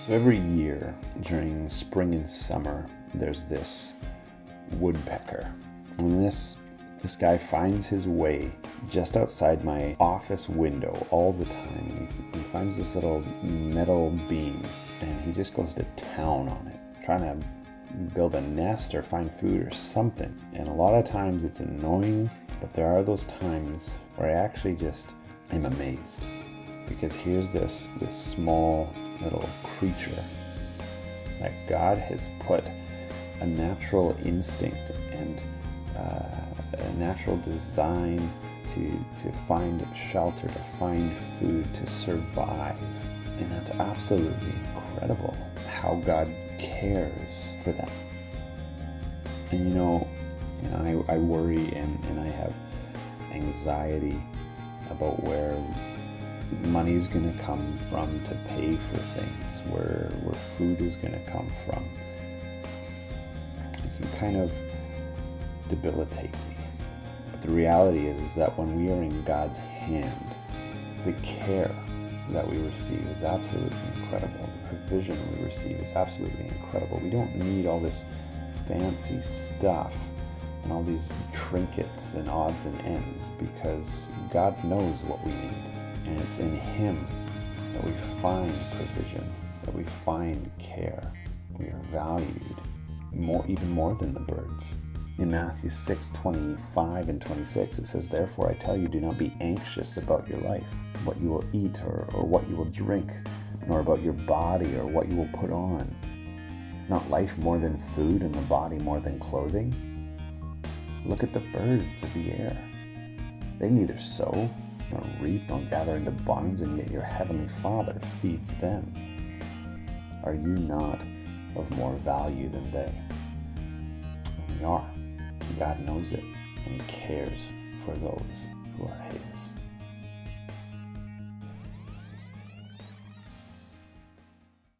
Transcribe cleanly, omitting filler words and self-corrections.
So every year during spring and summer, there's this woodpecker. And this guy finds his way just outside my office window all the time. And he finds this little metal beam and he just goes to town on it, trying to build a nest or find food or something. And a lot of times it's annoying, but there are those times where I actually just am amazed. Because here's this small little creature that God has put a natural instinct and a natural design to find shelter, to find food, to survive. And that's absolutely incredible how God cares for them. And I worry and I have anxiety about where money's going to come from to pay for things, where food is going to come from. It can kind of debilitate me. But the reality is that when we are in God's hand, the care that we receive is absolutely incredible. The provision we receive is absolutely incredible. We don't need all this fancy stuff and all these trinkets and odds and ends, because God knows what we need. And it's in Him that we find provision, that we find care. We are valued even more than the birds. In Matthew 6:25 and 26, it says, "Therefore I tell you, do not be anxious about your life, what you will eat or what you will drink, nor about your body or what you will put on. Is not life more than food and the body more than clothing? Look at the birds of the air. They neither sow nor reap nor gather into barns, and yet your heavenly Father feeds them. Are you not of more value than they?" We are. God knows it, and He cares for those who are His.